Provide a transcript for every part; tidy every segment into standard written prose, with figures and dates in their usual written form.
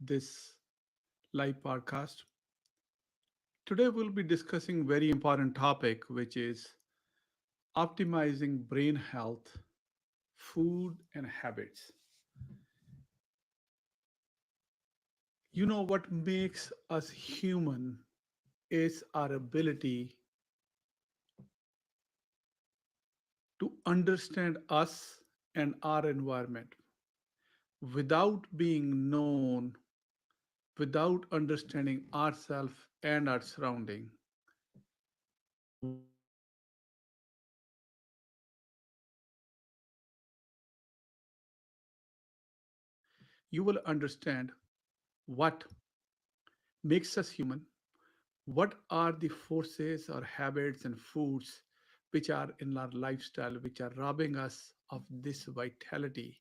this live podcast. Today we'll be discussing very important topic which is optimizing brain health, food and habits. You know what makes us human is our ability to understand us and our environment without being known, without understanding ourselves and our surrounding. We will understand what you will understand what makes us human, what are the forces or habits and foods which are in our lifestyle which are robbing us of this vitality,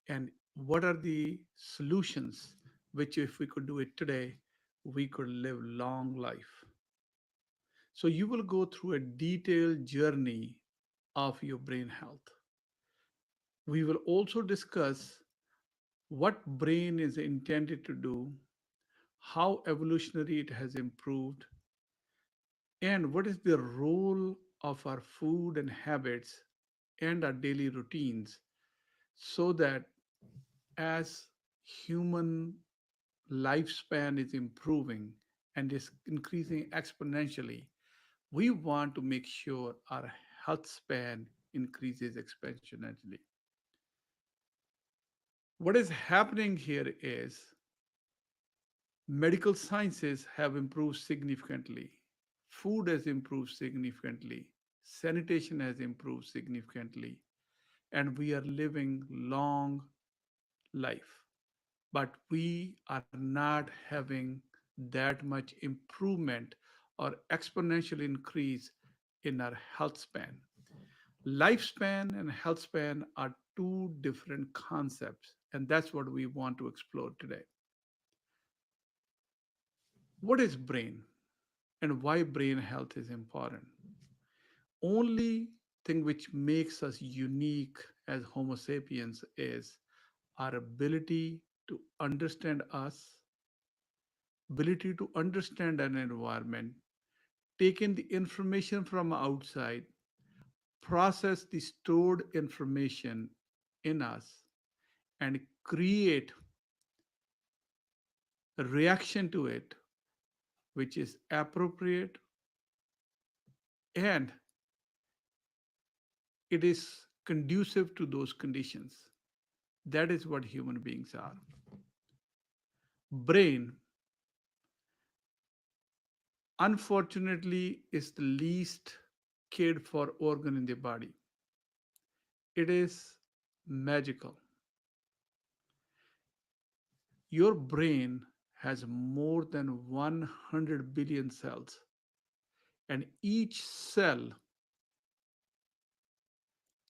and what are the solutions which if we could do it today we could live long life. So you will go through a detailed journey of your brain health. We will also discuss what brain is intended to do, how evolutionary it has improved, and what is the role of our food and habits and our daily routines, so that as human lifespan is improving and is increasing exponentially, we want to make sure our health span increases exponentially. What is happening here is medical sciences have improved significantly. Food has improved significantly. Sanitation has improved significantly. And we are living long life. But we are not having that much improvement or exponential increase in our health span. Lifespan and health span are two different concepts, and that's what we want to explore today. What is brain and why brain health is important? Only thing which makes us unique as Homo sapiens is our ability to understand us, ability to understand an environment, take in the information from outside, process the stored information in us, and create a reaction to it which is appropriate, and it is conducive to those conditions. That is what human beings are. Brain, unfortunately, is the least cared for organ in the body. It is magical. Your brain has more than 100 billion cells, and each cell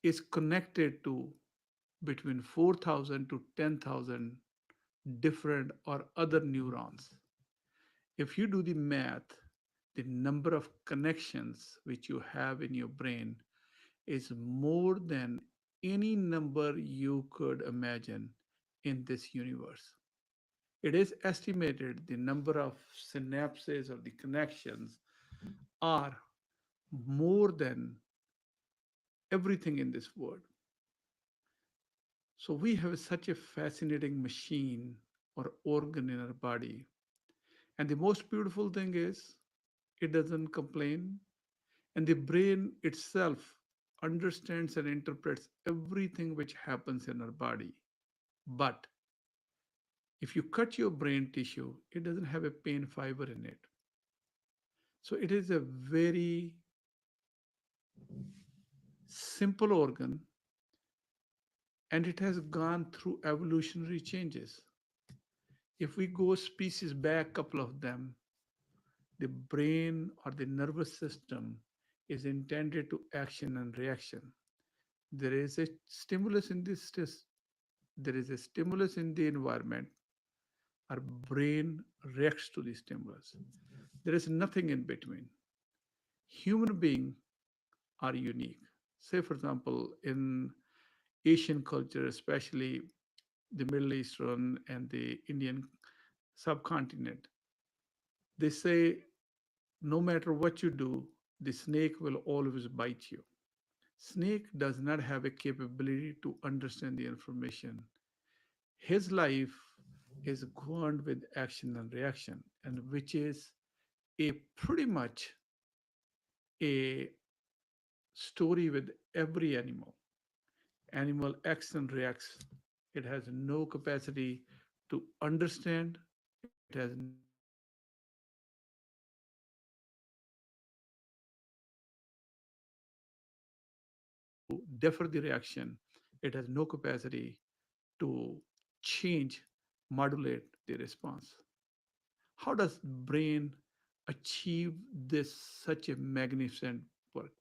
is connected to between 4,000 to 10,000 different or other neurons. If you do the math, the number of connections which you have in your brain is more than any number you could imagine in this universe. It is estimated the number of synapses or the connections are more than everything in this world. So we have such a fascinating machine or organ in our body. And the most beautiful thing is it doesn't complain. And the brain itself understands and interprets everything which happens in our body. But if you cut your brain tissue, it doesn't have a pain fiber in it. So it is a very simple organ, and it has gone through evolutionary changes. If we go species back, couple of them, the brain or the nervous system is intended to action and reaction. There is a stimulus in this there is a stimulus in the environment. Our brain reacts to the stimulus. There is nothing in between. Human beings are unique. Say, for example, in Asian culture, especially the Middle Eastern and the Indian, subcontinent. They say no matter what you do, the snake will always bite you. Snake does not have a capability to understand the information. His life is governed with action and reaction, and which is a pretty much a story with every animal. Animal acts and reacts. It has no capacity to understand. It has no capacity to differ the reaction. It has no capacity to change, modulate the response. How does brain achieve this such a magnificent work?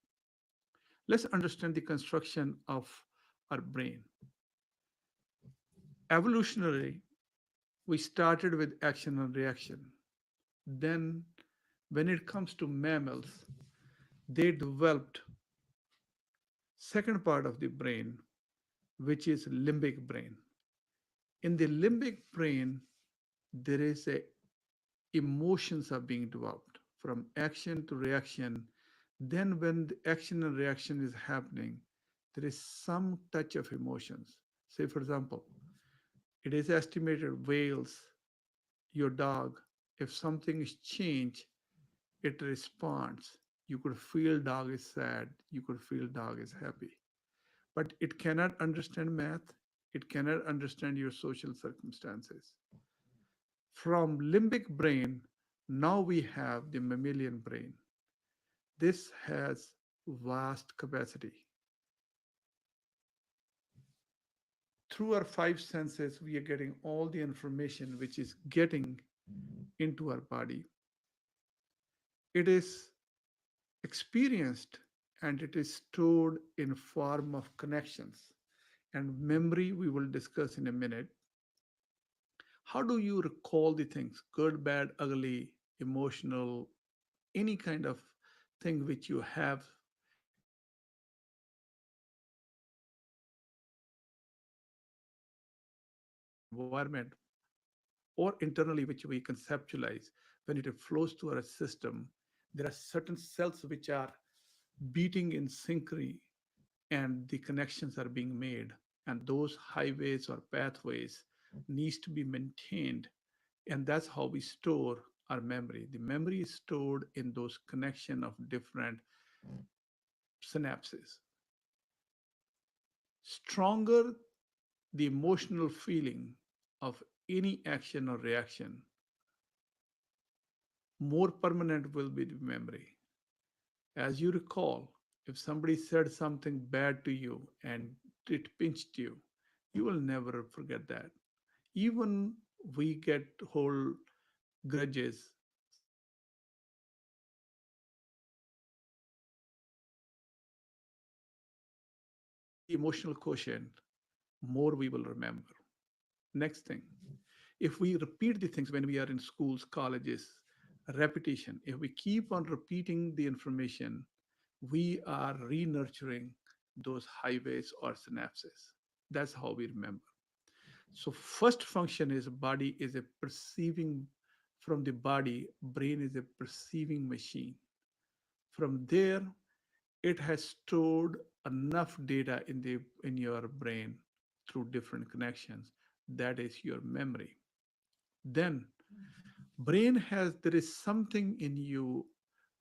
Let's understand the construction of our brain. Evolutionary, we started with action and reaction. Then, when it comes to mammals, they developed second part of the brain, which is limbic brain. In the limbic brain, there is a emotions are being developed from action to reaction. Then, when the action and reaction is happening, there is some touch of emotions. Say, for example, it is estimated whales, your dog, if something is changed, it responds. You could feel dog is sad, you could feel dog is happy. But it cannot understand math, it cannot understand your social circumstances. From limbic brain, now we have the mammalian brain. This has vast capacity. Through our five senses, we are getting all the information which is getting into our body. It is experienced and it is stored in form of connections and memory we will discuss in a minute. How do you recall the things, good, bad, ugly, emotional, any kind of thing which you have experienced in your environment or internally, which we conceptualize when it flows through our system? There are certain cells which are beating in synchrony and the connections are being made, and those highways or pathways needs to be maintained, and that's how we store our memory. The memory is stored in those connection of different synapses. Stronger the emotional feeling of any action or reaction, more permanent will be the memory. As you recall, if somebody said something bad to you and it pinched you, you will never forget that. Even we get hold grudges, somebody more the emotional quotient, more we will remember. Next thing, if we repeat the things when we are in schools, colleges, repetition, if we keep on repeating the information, we are re-nurturing those highways or synapses. That's how we remember. So first function is body is a perceiving, from the body, brain is a perceiving machine. From there, it has stored enough data in your brain through different connections. That is your memory. Then brain has there is something in you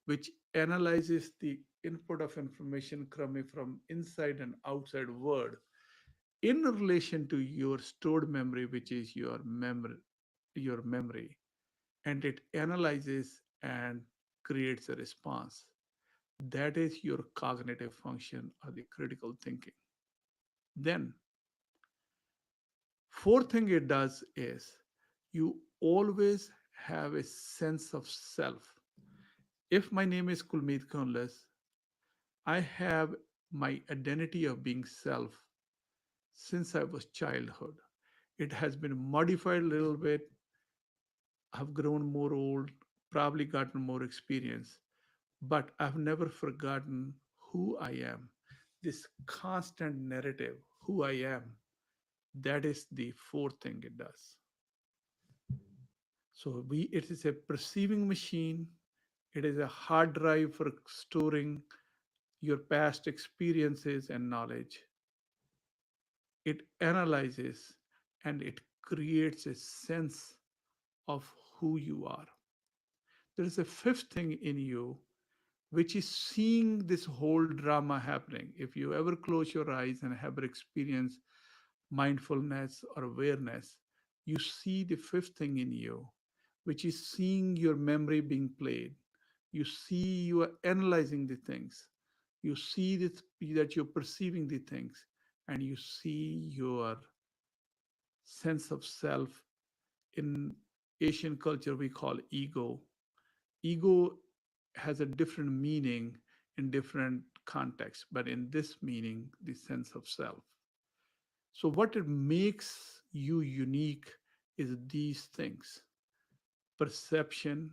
which analyzes the input of information coming from inside and outside world in relation to your stored memory, which is your memory, and it analyzes and creates a response. That is your cognitive function or the critical thinking. Then, fourth thing it does is you always have a sense of self. If my name is Kulmeet Kaunlas, I have my identity of being self since I was childhood. It has been modified a little bit. I've grown more old, probably gotten more experience, but I've never forgotten who I am. This constant narrative, who I am, that is the fourth thing it does. So it is a perceiving machine. It is a hard drive for storing your past experiences and knowledge. It analyzes and it creates a sense of who you are. There is a fifth thing in you which is seeing this whole drama happening. If you ever close your eyes and have experienced mindfulness or awareness, you see the fifth thing in you, which is seeing your memory being played. You see you are analyzing the things. You see that you're perceiving the things, and you see your sense of self. In Asian culture, we call ego. Ego has a different meaning in different contexts, but in this meaning, the sense of self. So, what it makes you unique is these things: perception,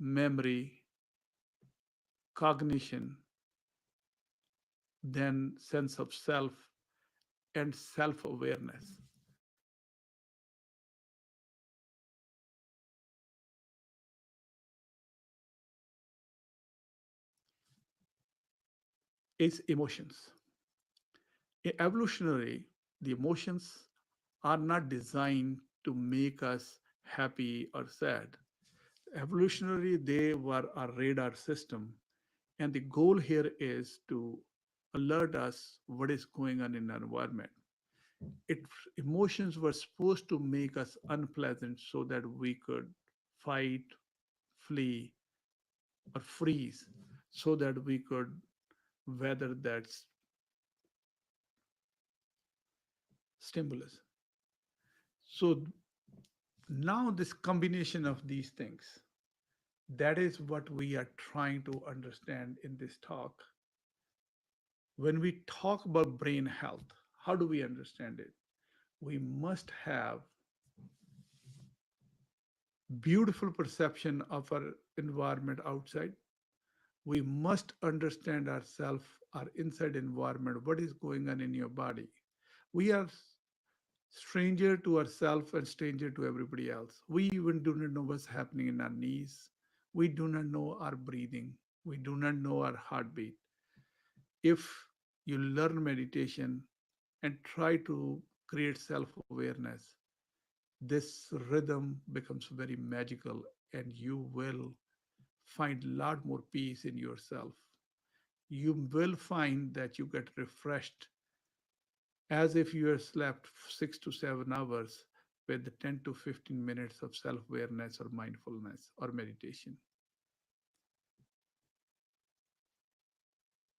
memory, cognition, then sense of self, and self awareness. Is emotions. Evolutionary, the emotions are not designed to make us happy or sad. Evolutionary, they were our radar system. And the goal here is to alert us what is going on in our environment. It, emotions were supposed to make us unpleasant so that we could fight, flee, or freeze, so that we could weather that stimulus. So now this combination of these things, that is what we are trying to understand in this talk. When we talk about brain health, how do we understand it? We must have beautiful perception of our environment outside. We must understand ourselves, our inside environment, what is going on in your body. We are stranger to ourselves and stranger to everybody else. We even do not know what's happening in our knees. We do not know our breathing. We do not know our heartbeat. If you learn meditation and try to create self awareness, this rhythm becomes very magical and you will find a lot more peace in yourself. You will find that you get refreshed as if you have slept 6 to 7 hours with the 10 to 15 minutes of self awareness or mindfulness or meditation.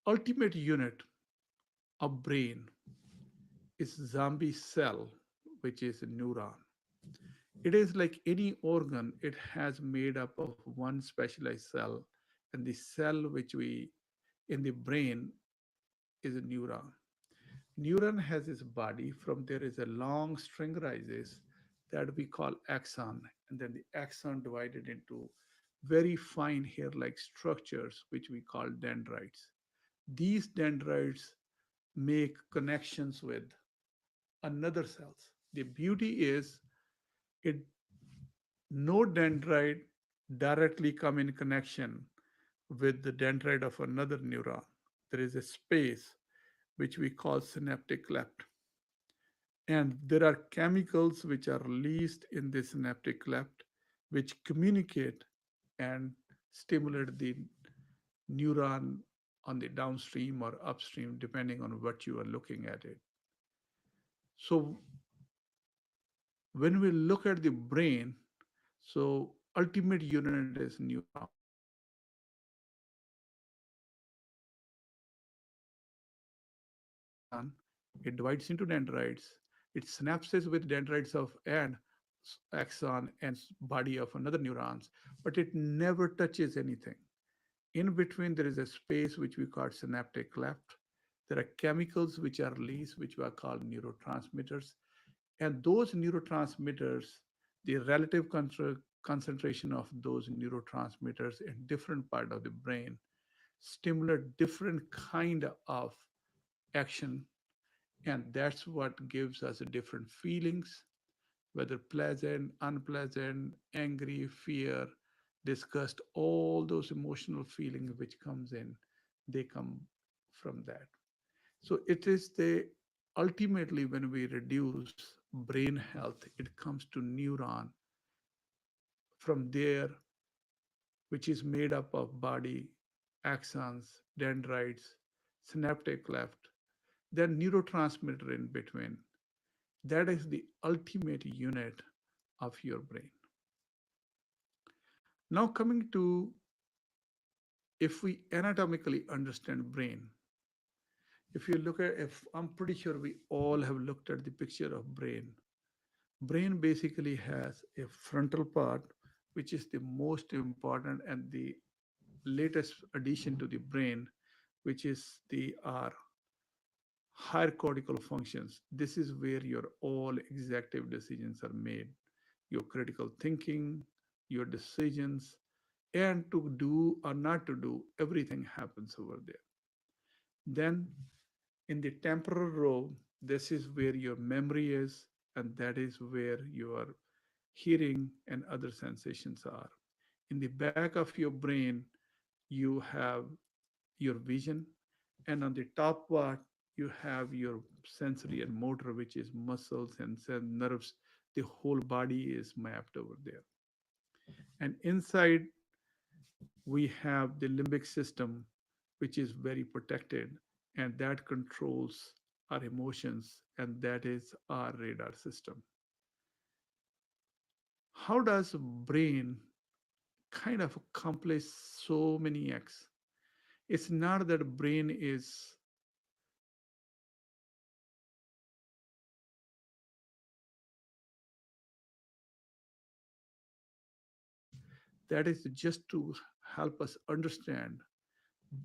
Ultimate unit of brain is zombie cell, which is a neuron. It is like any organ, it has made up of one specialized cell, and the cell which we in the brain is a neuron. Neuron has its body. From there is a long string rises that we call axon, and then the axon divided into very fine hair-like structures, which we call dendrites. These dendrites make connections with another cells. The beauty is it no dendrite directly come in connection with the dendrite of another neuron. There is a space which we call synaptic cleft. And there are chemicals which are released in the synaptic cleft which communicate and stimulate the neuron on the downstream or upstream, depending on what you are looking at it. So when we look at the brain, so ultimate unit is neuron. It divides into dendrites. It synapses with dendrites of axon. It synapses with dendrites of and axon and body of another neurons, but it never touches anything. In between, there is a space which we call synaptic cleft. There are chemicals which are released, which are called neurotransmitters. And those neurotransmitters, the relative concentration of those neurotransmitters in different part of the brain stimulate different kind of action, and that's what gives us different feelings, whether pleasant, unpleasant, angry, fear, disgust, all those emotional feelings which comes in, they come from that. So it is the ultimately when we reduce brain health, it comes to neuron from there, which is made up of body, axons, dendrites, synaptic cleft, then neurotransmitter in between. That is the ultimate unit of your brain. Now coming to, if we anatomically understand brain, if you look at, if I'm pretty sure we all have looked at the picture of brain. Brain basically has a frontal part, which is the most important and the latest addition to the brain, which is the R, higher cortical functions. This is where your all executive decisions are made, your critical thinking, your decisions, and to do or not to do, everything happens over there. Then in the temporal lobe, this is where your memory is, and that is where your hearing and other sensations are. In the back of your brain, you have your vision, and on the top part, you have your sensory and motor, which is muscles and nerves. The whole body is mapped over there. And inside, we have the limbic system, which is very protected, and that controls our emotions, and that is our radar system. How does brain kind of accomplish so many acts? It's not that brain is that is just to help us understand.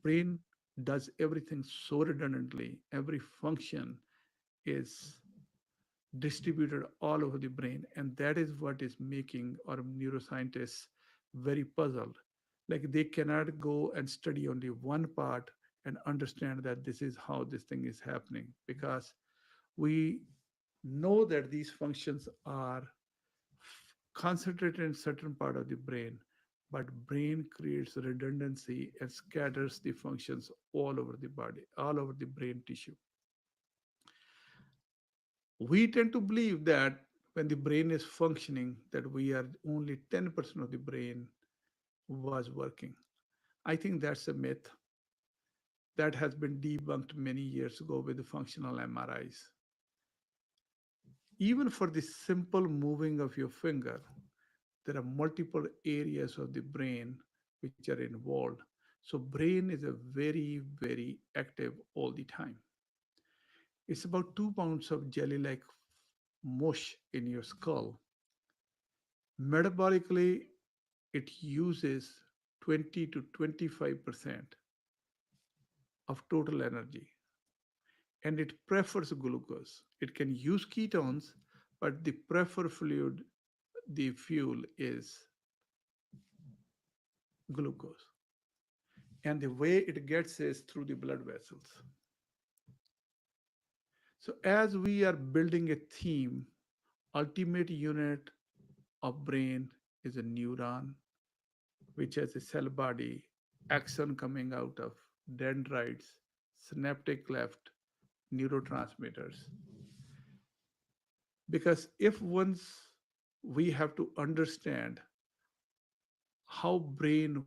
Brain does everything so redundantly. Every function is distributed all over the brain, and that is what is making our neuroscientists very puzzled. Like they cannot go and study only one part and understand that this is how this thing is happening, because we know that these functions are concentrated in certain part of the brain, but brain creates redundancy and scatters the functions all over the body, all over the brain tissue. We tend to believe that when the brain is functioning, that we are only 10% of the brain was working. I think that's a myth that has been debunked many years ago with the functional MRIs. Even for the simple moving of your finger, there are multiple areas of the brain which are involved. So brain is a very active all the time. It's about 2 pounds of jelly like mush in your skull. Metabolically, it uses 20 to 25% of total energy, and it prefers glucose. It can use ketones, but the preferred fluid, the fuel is glucose. And the way it gets is through the blood vessels. So as we are building a theme, ultimate unit of brain is a neuron, which has a cell body, axon coming out of dendrites, synaptic cleft, neurotransmitters. Because if once we have to understand how brain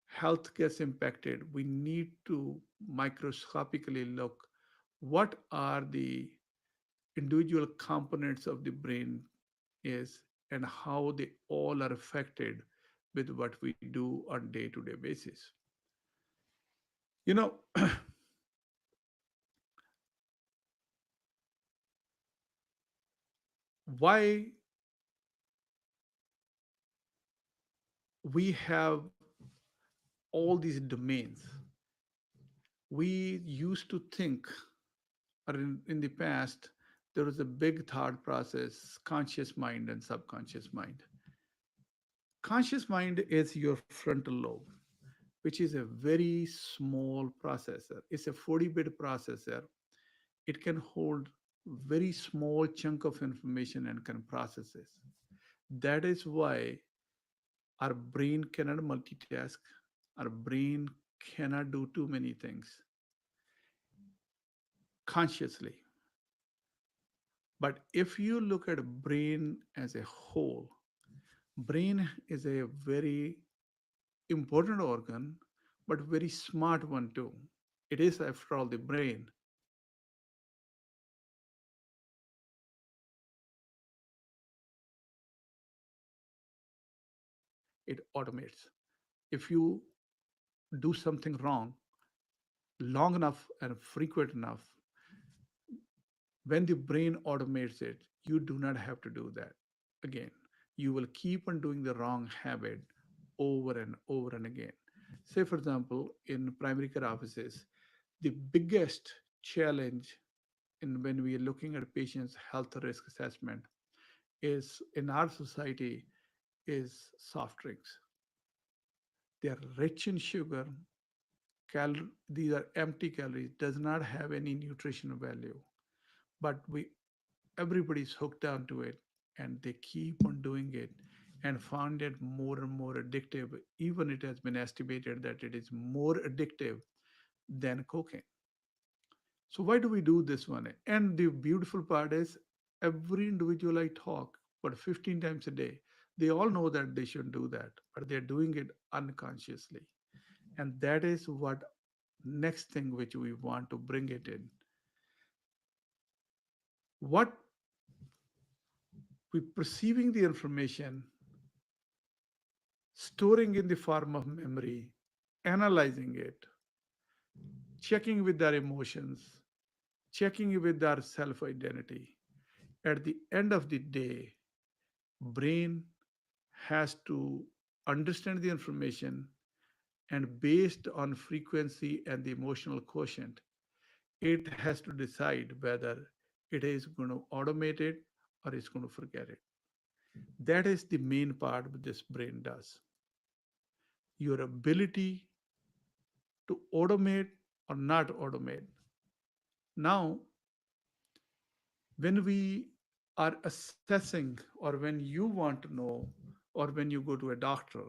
health gets impacted, we need to microscopically look what are the individual components of the brain is and how they all are affected with what we do on day-to-day basis. You know, why we have all these domains. We used to think, or in the past, there was a big thought process, conscious mind and subconscious mind. Conscious mind is your frontal lobe, which is a very small processor. It's a 40-bit processor. It can hold very small chunk of information and can process it. That is why our brain cannot multitask. Our brain cannot do too many things consciously. But if you look at brain as a whole, brain is a very important organ, but very smart one too. It is, after all, the brain. It automates. If you do something wrong long enough and frequent enough, when the brain automates it, you do not have to do that again. You will keep on doing the wrong habit over and over and again. Say, for example, in primary care offices, the biggest challenge in when we are looking at patients' health risk assessment is in our society is soft drinks. They are rich in sugar. These are empty calories. Does not have any nutritional value. But we everybody's hooked onto it, and they keep on doing it, and found it more and more addictive. Even it has been estimated that it is more addictive than cocaine. So why do we do this one? And the beautiful part is every individual I talk, but 15 times a day, they all know that they shouldn't do that, but they're doing it unconsciously. And that is what next thing which we want to bring it in. What we perceiving the information, storing in the form of memory, analyzing it, checking with our emotions, checking with our self identity. At the end of the day, brain has to understand the information, and based on frequency and the emotional quotient, it has to decide whether it is going to automate it or it's going to forget it. That is the main part this brain does. Your ability to automate or not automate. Now, when we are assessing, or when you want to know, or when you go to a doctor,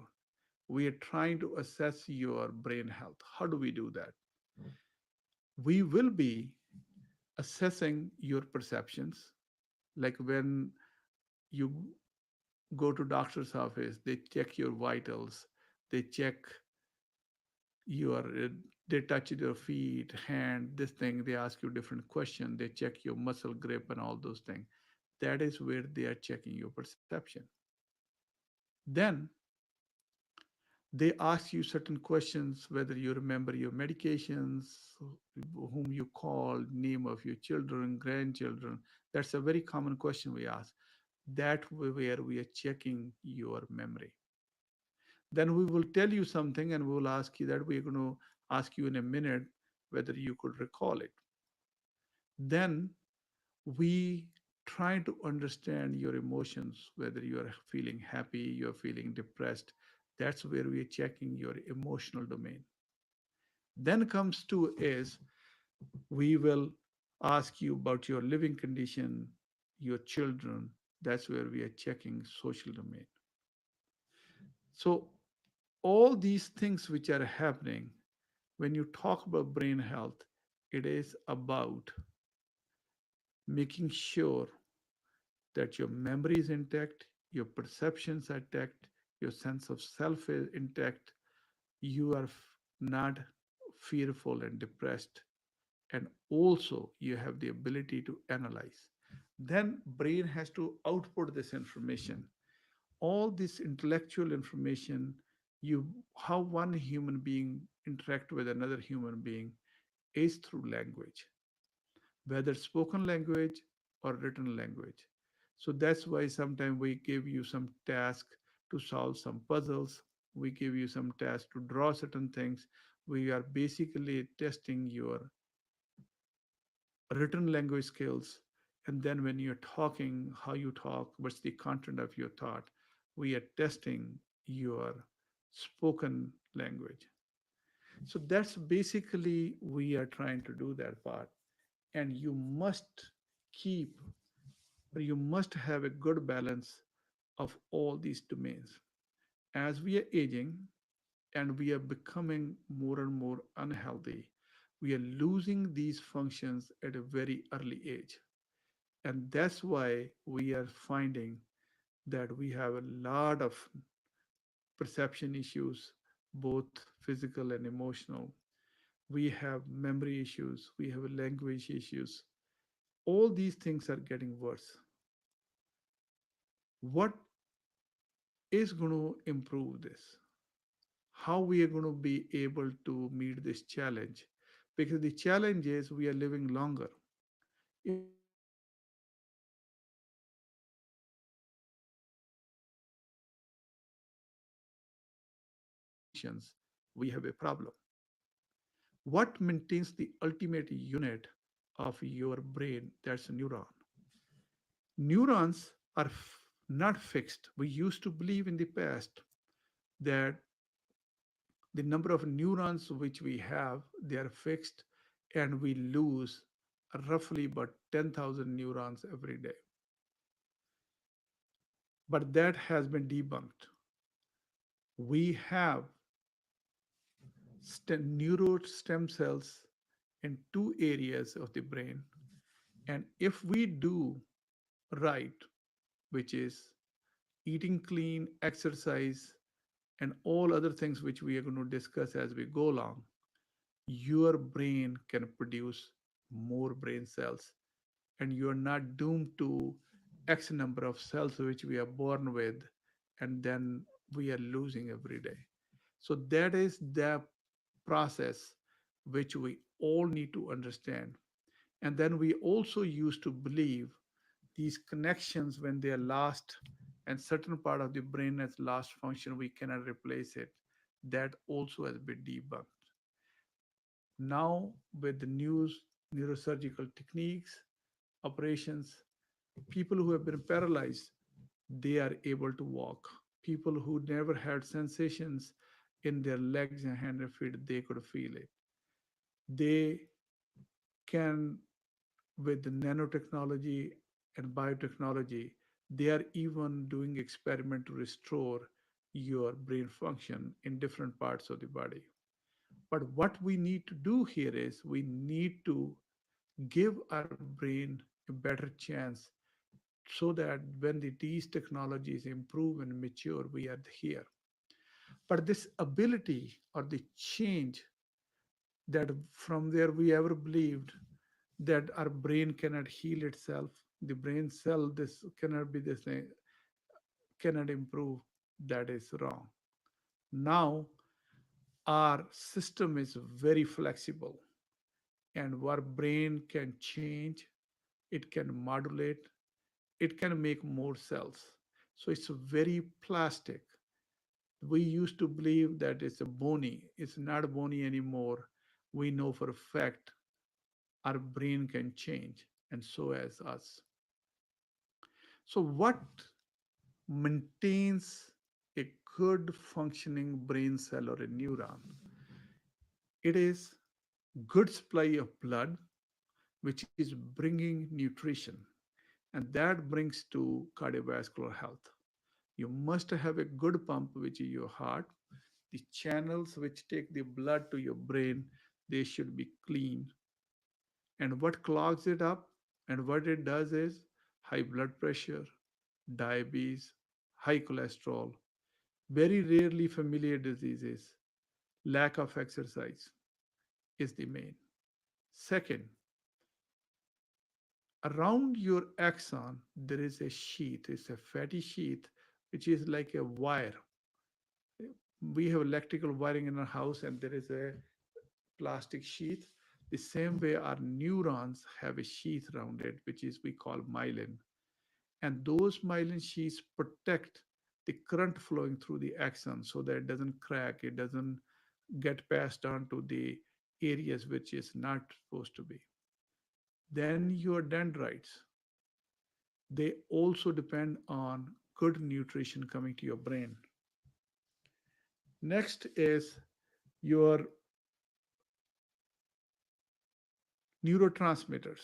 we are trying to assess your brain health. How do we do that? We will be assessing your perceptions. Like when you go to doctor's office, they check your vitals, they check your they touch your feet, hand, this thing, they ask you different questions, they check your muscle grip and all those things. That is where they are checking your perception. Then they ask you certain questions, whether you remember your medications, whom you call, name of your children, grandchildren. That's a very common question we ask. That where we are checking your memory. Then we will tell you something and we will ask you that we're going to ask you in a minute whether you could recall it. Then we try to understand your emotions, whether you are feeling happy, you're feeling depressed. That's where we are checking your emotional domain. Then comes to is we will ask you about your living condition, your children. That's where we are checking social domain. So all these things which are happening when you talk about brain health, it is about making sure that your memory is intact, your perceptions are intact, your sense of self is intact, you are not fearful and depressed, and also you have the ability to analyze. Then brain has to output this information. All this intellectual information, you how one human being interact with another human being is through language, whether spoken language or written language. So that's why sometimes we give you some task to solve some puzzles. We give you some task to draw certain things. We are basically testing your written language skills. And then when you're talking, how you talk, what's the content of your thought, we are testing your spoken language. So that's basically we are trying to do that part. And you must keep, or you must have a good balance of all these domains. As we are aging and we are becoming more and more unhealthy, we are losing these functions at a very early age. And that's why we are finding that we have a lot of perception issues, both physical and emotional. We have memory issues, we have language issues. All these things are getting worse. What is going to improve this? How we are going to be able to meet this challenge? Because the challenge is we are living longer. If we are living longer and we are losing these functions, we have a problem. What maintains the ultimate unit of your brain? That's a neuron. Neurons are not fixed. We used to believe in the past that the number of neurons which we have, they are fixed, and we lose roughly about 10,000 neurons every day. But that has been debunked. We have neuro stem cells in two areas of the brain. And if we do right, which is eating clean, exercise, and all other things which we are going to discuss as we go along, your brain can produce more brain cells, and you are not doomed to X number of cells which we are born with, and then we are losing every day. So, that is the process which we all need to understand. And then we also used to believe these connections, when they are lost and certain part of the brain has lost function, we cannot replace it. That also has been debunked. Now, with the new neurosurgical techniques, operations, people who have been paralyzed, they are able to walk. People who never had sensations in their legs and hand and feet, they could feel it. They can, with the nanotechnology and biotechnology, they are even doing experiment to restore your brain function in different parts of the body. But what we need to do here is we need to give our brain a better chance so that when these technologies improve and mature, we are here. But this ability or the change, that from there we ever believed that our brain cannot heal itself, the brain cell this cannot be this thing, cannot improve, that is wrong. Now our system is very flexible, and our brain can change, it can modulate, it can make more cells. So it's very plastic. We used to believe that it's a bony. It's not bony anymore. We know for a fact our brain can change, and so as us. So, what maintains a good functioning brain cell or a neuron? It is good supply of blood, which is bringing nutrition, and that brings to cardiovascular health. You must have a good pump, which is your heart. The channels which take the blood to your brain, they should be clean. And what clogs it up and what it does is high blood pressure, diabetes, high cholesterol, very rarely familiar diseases, lack of exercise is the main. Second, around your axon, there is a sheath, it's a fatty sheath, which is like a wire. We have electrical wiring in our house, and there is a plastic sheath. The same way our neurons have a sheath around it, which is we call myelin. And those myelin sheaths protect the current flowing through the axon so that it doesn't crack, it doesn't get passed on to the areas which is not supposed to be. Then your dendrites, they also depend on good nutrition coming to your brain. Next is your neurotransmitters.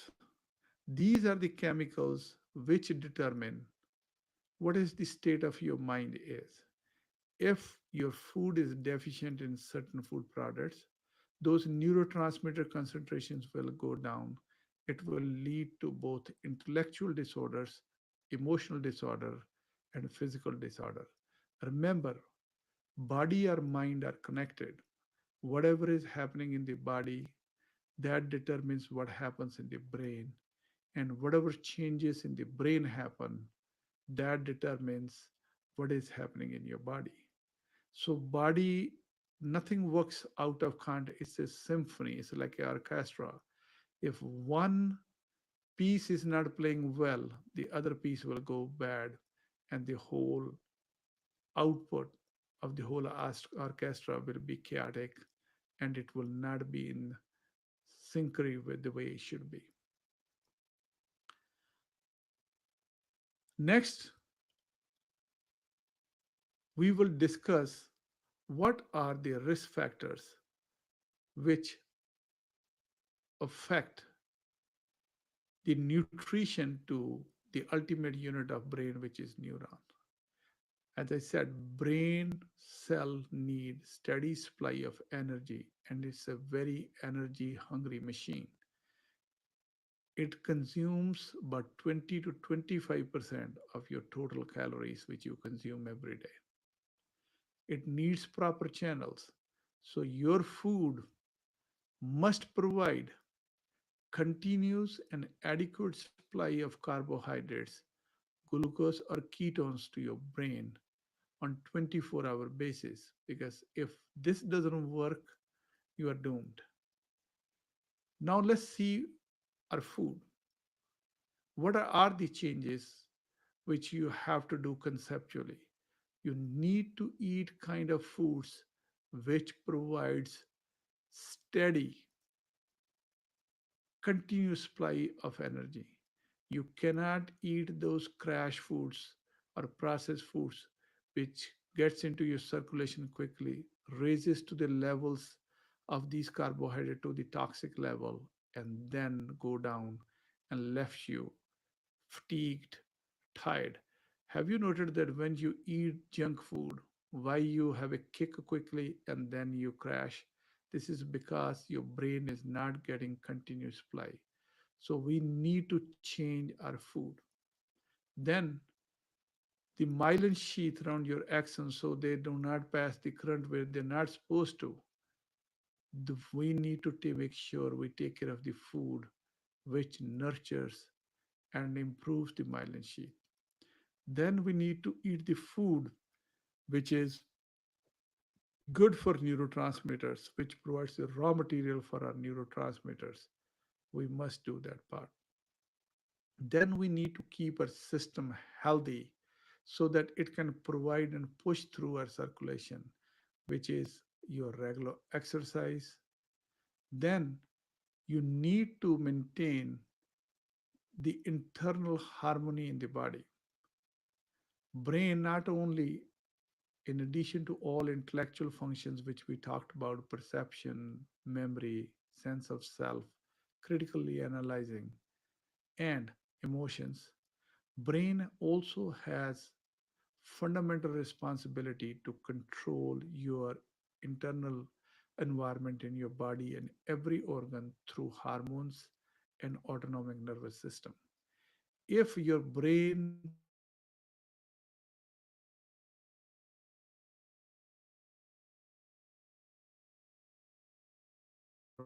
These are the chemicals which determine what is the state of your mind is. If your food is deficient in certain food products, those neurotransmitter concentrations will go down. It will lead to both intellectual disorders, emotional disorder, and physical disorder. Remember, body or mind are connected. Whatever is happening in the body, that determines what happens in the brain. And whatever changes in the brain happen, that determines what is happening in your body. So body, nothing works out of context. It's a symphony. It's like an orchestra. If one piece is not playing well, the other piece will go bad, and the whole output of the whole orchestra will be chaotic, and it will not be in synchrony with the way it should be. Next, we will discuss what are the risk factors which affect the nutrition to the ultimate unit of brain, which is neuron. As I said, brain cell need steady supply of energy, and it's a very energy hungry machine. It consumes about 20 to 25% of your total calories which you consume every day. It needs proper channels. So your food must provide continuous and adequate supply of carbohydrates, glucose or ketones to your brain on 24-hour basis, because if this doesn't work, you are doomed. Now let's see our food. What are the changes which you have to do conceptually? You need to eat kind of foods which provides steady continuous supply of energy. You cannot eat those crash foods or processed foods which gets into your circulation quickly, raises to the levels of these carbohydrates to the toxic level, and then go down and left you fatigued, tired. Have you noted that when you eat junk food, why you have a kick quickly and then you crash? This is because your brain is not getting continuous supply. So we need to change our food. Then the myelin sheath around your axons, so they do not pass the current where they're not supposed to. We need to make sure we take care of the food which nurtures and improves the myelin sheath. Then we need to eat the food which is good for neurotransmitters, which provides the raw material for our neurotransmitters. We must do that part. Then we need to keep our system healthy so that it can provide and push through our circulation, which is your regular exercise. Then you need to maintain the internal harmony in the body. Brain not only, in addition to all intellectual functions which we talked about, perception, memory, sense of self, critically analyzing, and emotions, brain also has fundamental responsibility to control your internal environment in your body and every organ through hormones and autonomic nervous system. If your brain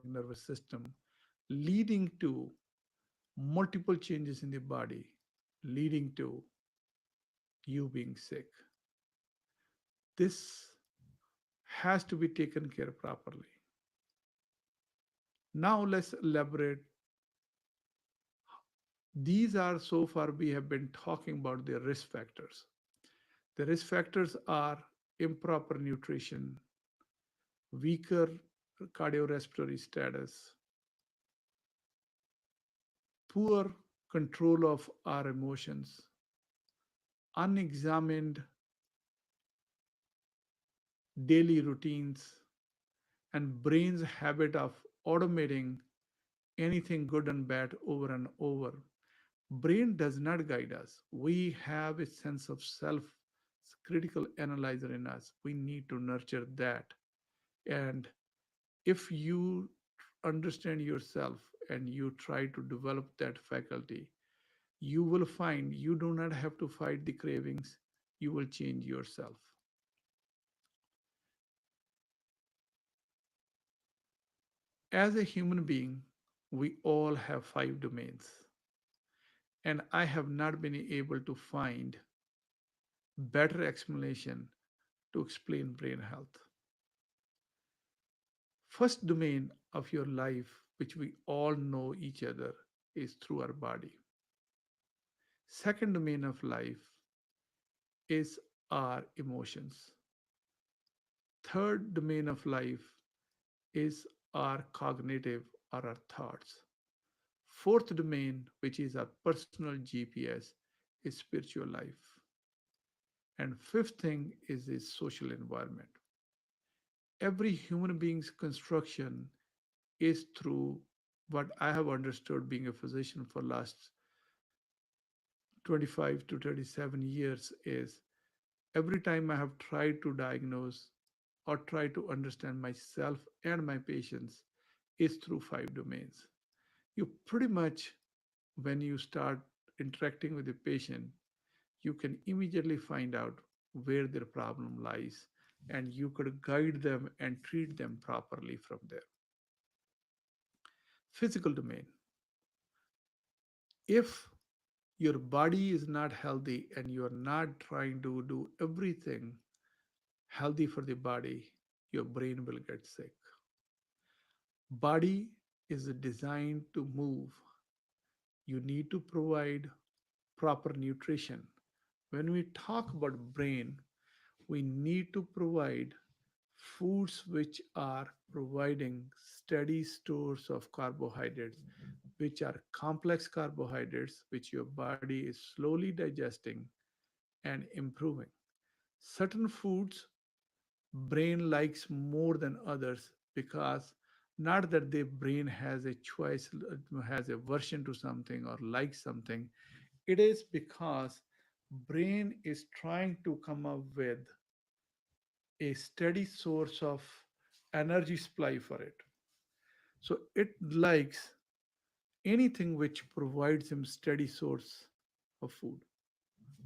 nervous system, leading to multiple changes in the body, leading to you being sick. This has to be taken care properly. Now let's elaborate. These are, so far we have been talking about the risk factors. The risk factors are improper nutrition, weaker cardiorespiratory status, poor control of our emotions, unexamined daily routines, and brain's habit of automating anything good and bad over and over. Brain does not guide us. We have a sense of self, critical analyzer in us. We need to nurture that. And if you understand yourself and you try to develop that faculty, you will find you do not have to fight the cravings. You will change yourself. As a human being, we all have five domains, and I have not been able to find better explanation to explain brain health. First domain of your life, which we all know each other, is through our body. Second domain of life is our emotions. Third domain of life is our cognitive or our thoughts. Fourth domain, which is our personal GPS, is spiritual life. And fifth thing is the social environment. Every human being's construction is through what I have understood being a physician for last 25 to 37 years is every time I have tried to diagnose or try to understand myself and my patients is through five domains. You pretty much, when you start interacting with the patient, you can immediately find out where their problem lies and you could guide them and treat them properly from there. Physical domain. If your body is not healthy and you are not trying to do everything healthy for the body, your brain will get sick. Body is designed to move. You need to provide proper nutrition. When we talk about brain, we need to provide foods which are providing steady stores of carbohydrates, which are complex carbohydrates, which your body is slowly digesting and improving. Certain foods brain likes more than others because not that the brain has a choice, has a version to something or likes something. It is because brain is trying to come up with a steady source of energy supply for it. So it likes anything which provides him steady source of food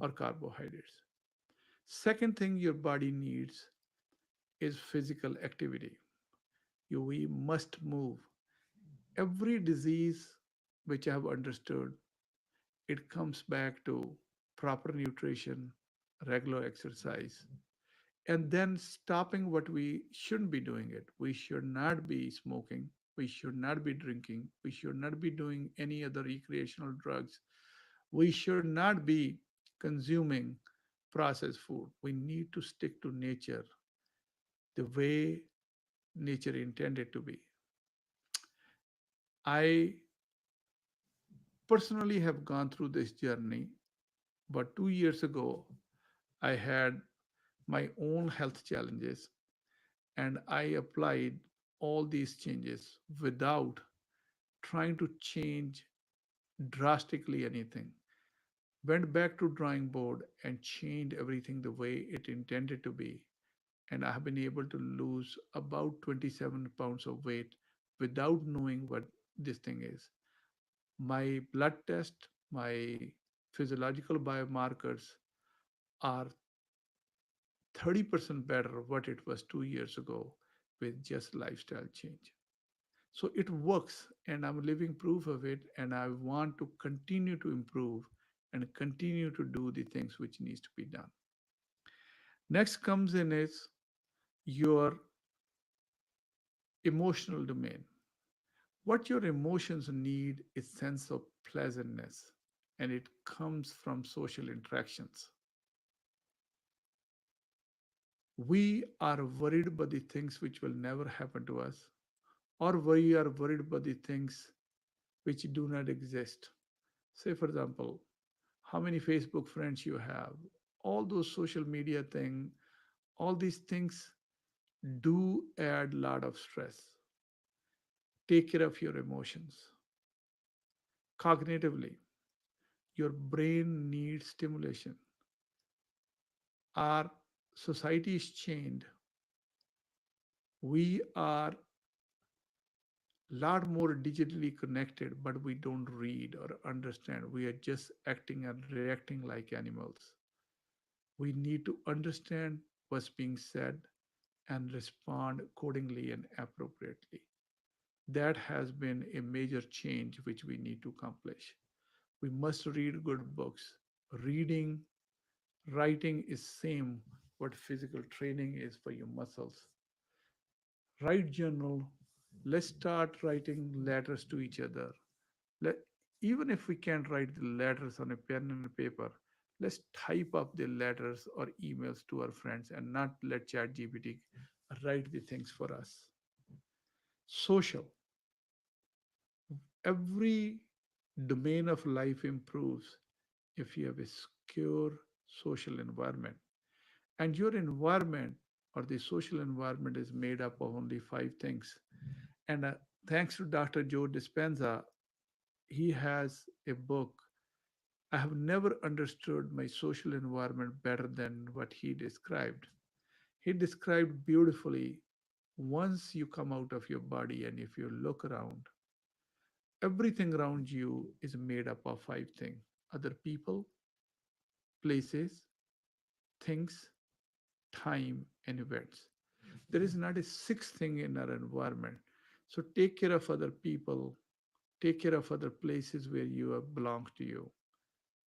or carbohydrates. Second thing your body needs is physical activity. We must move. Every disease which I have understood, it comes back to proper nutrition, regular exercise, and then stopping what we shouldn't be doing it. We should not be smoking. We should not be drinking. We should not be doing any other recreational drugs. We should not be consuming processed food. We need to stick to nature the way nature intended to be. I personally have gone through this journey, but 2 years ago, I had my own health challenges and I applied all these changes without trying to change drastically anything. Went back to drawing board and changed everything the way it intended to be. And I have been able to lose about 27 pounds of weight without knowing what this thing is. My blood test, my physiological biomarkers are 30% better what it was 2 years ago with just lifestyle change. So it works and I'm living proof of it and I want to continue to improve and continue to do the things which needs to be done. Next comes in is your emotional domain. What your emotions need is sense of pleasantness and it comes from social interactions. We are worried about the things which will never happen to us, or we are worried about the things which do not exist. Say, for example, how many Facebook friends you have, all those social media thing, all these things do add a lot of stress. Take care of your emotions cognitively. Your brain needs stimulation. Our society is chained. We are lot more digitally connected, but we don't read or understand. We are just acting and reacting like animals. We need to understand what's being said and respond accordingly and appropriately. That has been a major change which we need to accomplish. We must read good books. Reading, writing is same what physical training is for your muscles. Write journal. Let's start writing letters to each other. Let, even if we can't write the letters on a pen and paper, let's type up the letters or emails to our friends and not let ChatGPT write the things for us. Social. Every domain of life improves if you have a secure social environment. And your environment or the social environment is made up of only five things. And thanks to Dr. Joe Dispenza, he has a book. I have never understood my social environment better than what he described. He described beautifully once you come out of your body and if you look around, everything around you is made up of five things: other people, places, things, time, and events. There is not a sixth thing in our environment. So take care of other people, take care of other places where you belong to you,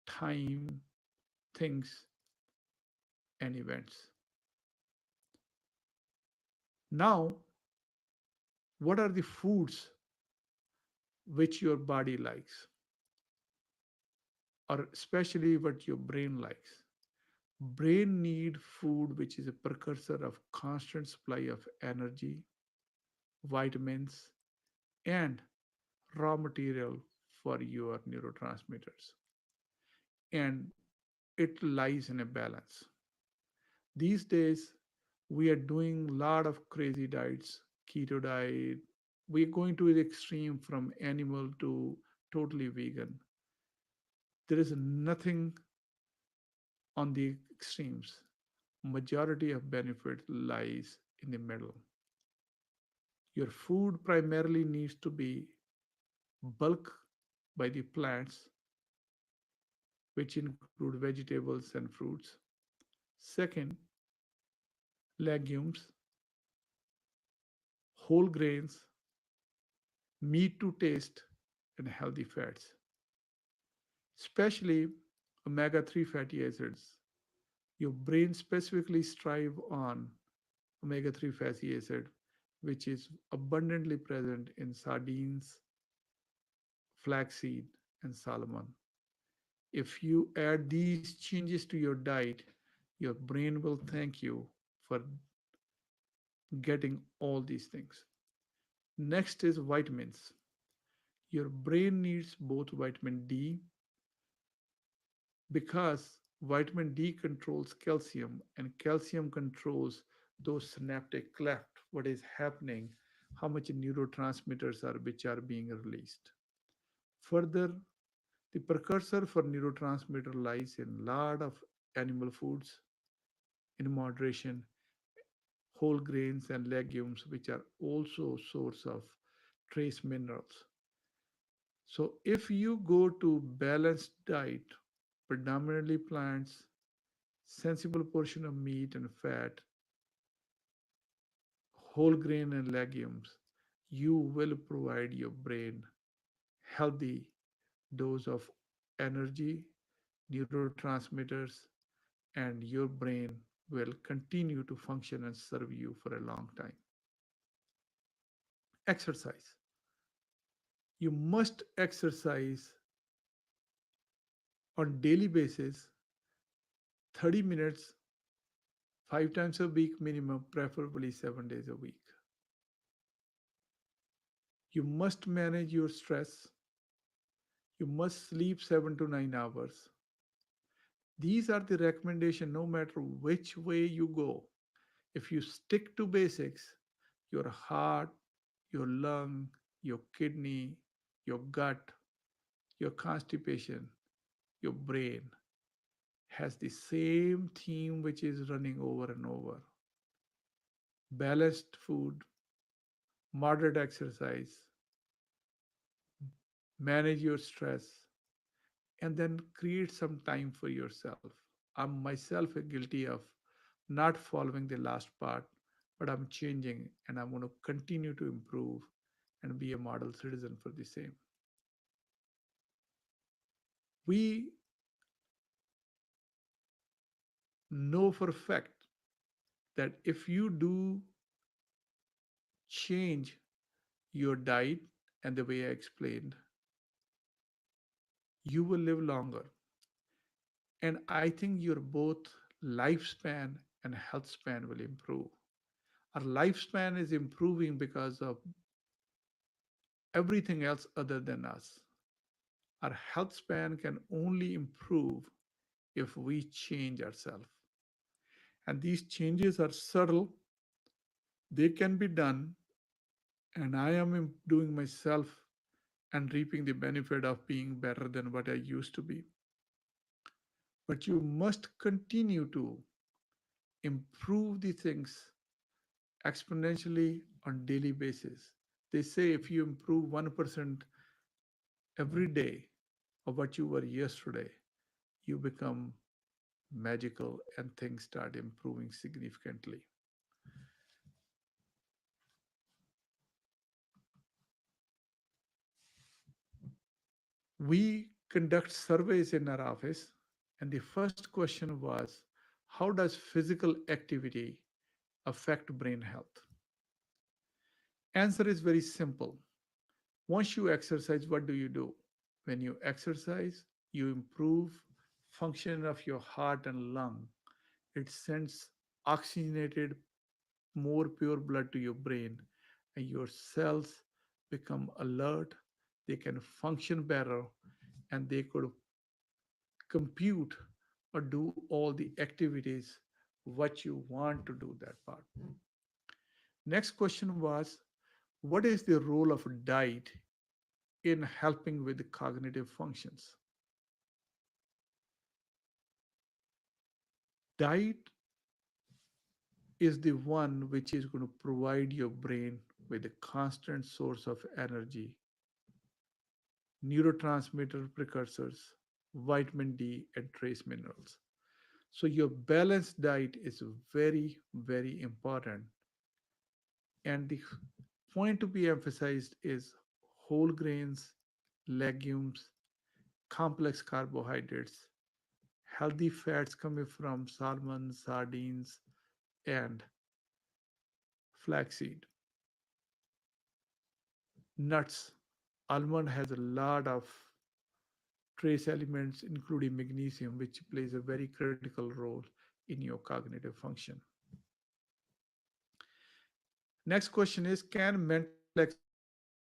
time, things, and events. Now, what are the foods which your body likes, or especially what your brain likes? Brain need food which is a precursor of constant supply of energy, vitamins, and raw material for your neurotransmitters. And it lies in a balance. These days, we are doing a lot of crazy diets, keto diet. We're going to the extreme from animal to totally vegan. There is nothing on the extremes. Majority of benefit lies in the middle. Your food primarily needs to be bulk by the plants, which include vegetables and fruits. Second, legumes, whole grains, meat to taste, and healthy fats, especially omega 3 fatty acids. Your brain specifically strive on omega 3 fatty acid, which is abundantly present in sardines, flaxseed, and salmon. If you add these changes to your diet, your brain will thank you for getting all these things. Next is vitamins. Your brain needs both vitamin D because vitamin D controls calcium and calcium controls those synaptic cleft, what is happening, how much neurotransmitters are which are being released. Further, the precursor for neurotransmitter lies in lot of animal foods in moderation, whole grains and legumes, which are also source of trace minerals. So if you go to balanced diet, predominantly plants, sensible portion of meat and fat, whole grain and legumes, you will provide your brain healthy dose of energy, neurotransmitters, and your brain will continue to function and serve you for a long time. Exercise. You must exercise on daily basis 30 minutes 5 times a week minimum, preferably 7 days a week. You must manage your stress. You must sleep 7 to 9 hours. These are the recommendation no matter which way you go. If you stick to basics, your heart, your lung, your kidney, your gut, your constipation, your brain has the same theme which is running over and over: balanced food, moderate exercise, manage your stress, and then create some time for yourself. I'm myself guilty of not following the last part, but I'm changing and I'm going to continue to improve and be a model citizen for the same. We know for a fact that if you do change your diet and the way I explained, you will live longer. And I think your both lifespan and health span will improve. Our lifespan is improving because of everything else other than us. Our health span can only improve if we change ourselves. And these changes are subtle, they can be done, and I am doing myself and reaping the benefit of being better than what I used to be. But you must continue to improve the things exponentially on daily basis. They say if you improve 1% every day of what you were yesterday, you become magical and things start improving significantly. We conduct surveys in our office, and the first question was, how does physical activity affect brain health? Answer is very simple. Once you exercise, what do you do? When you exercise, you improve function of your heart and lung. It sends oxygenated, more pure blood to your brain, and your cells become alert. They can function better, and they could compute or do all the activities what you want to do that part. Next question was, what is the role of diet in helping with cognitive functions? Diet is the one which is going to provide your brain with a constant source of energy, neurotransmitter precursors, vitamin D, and trace minerals. So, your balanced diet is very, very important. And the point to be emphasized is whole grains, legumes, complex carbohydrates, healthy fats coming from salmon, sardines, and flaxseed, nuts. Almond has a lot of trace elements, including magnesium, which plays a very critical role in your cognitive function. Next question is, can mental exercise improve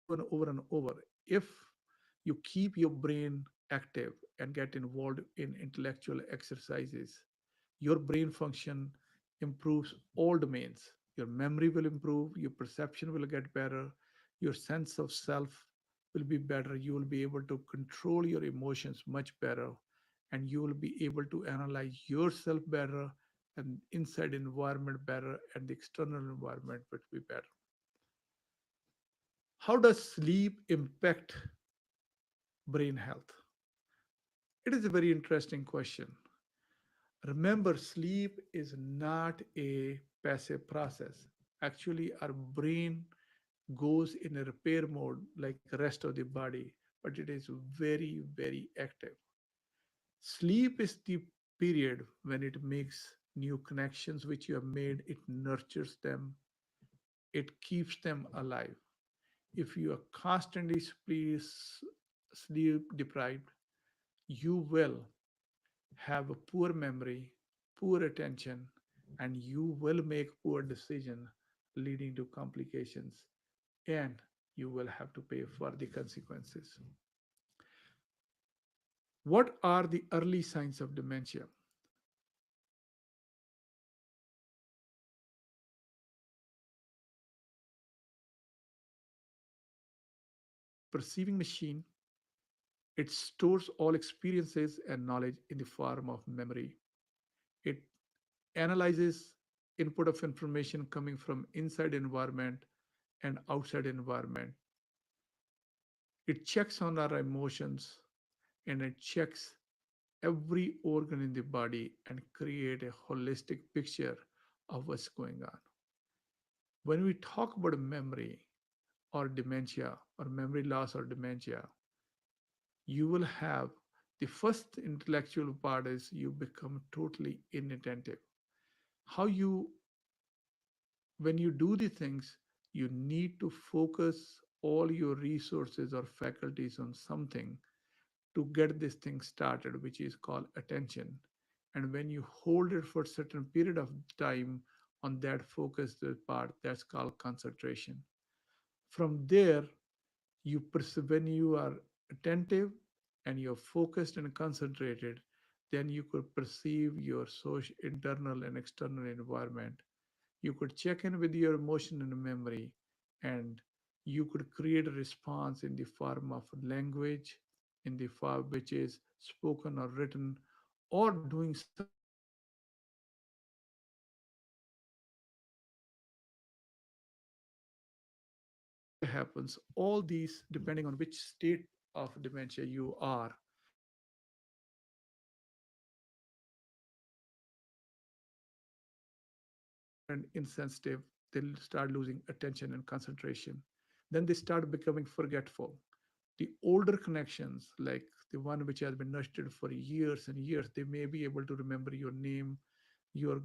cognitive function? Over and over and over. If you keep your brain active and get involved in intellectual exercises, your brain function improves all domains. Your memory will improve, your perception will get better, your sense of self will be better. You will be able to control your emotions much better, and you will be able to analyze yourself better and inside environment better, and the external environment will be better. How does sleep impact brain health? It is a very interesting question. Remember, sleep is not a passive process. Actually, our brain goes in a repair mode like the rest of the body, but it is very, very active. Sleep is the period when it makes new connections which you have made, it nurtures them, it keeps them alive. If you are constantly sleep deprived, you will have a poor memory, poor attention, and you will make poor decision leading to complications, and you will have to pay for the consequences. What are the early signs of dementia? perceiving machine. It stores all experiences and knowledge in the form of memory. It analyzes input of information coming from inside environment and outside environment. It checks on our emotions and it checks every organ in the body and create a holistic picture of what's going on. When we talk about memory or dementia or memory loss or dementia, you will have the first intellectual part is you become totally inattentive. How you, when you do the things, you need to focus all your resources or faculties on something to get this thing started, which is called attention. And when you hold it for a certain period of time on that focused part, that's called concentration. From there, when you are attentive and you're focused and concentrated, then you could perceive your social, internal and external environment. You could check in with your emotion and memory, and you could create a response in the form of language, in the form which is spoken or written, or doing something which is when dementia happens. All these, depending on which state of dementia you are, and insensitive, they'll start losing attention and concentration. Then they start becoming forgetful. The older connections, like the one which has been nurtured for years and years, they may be able to remember your name, your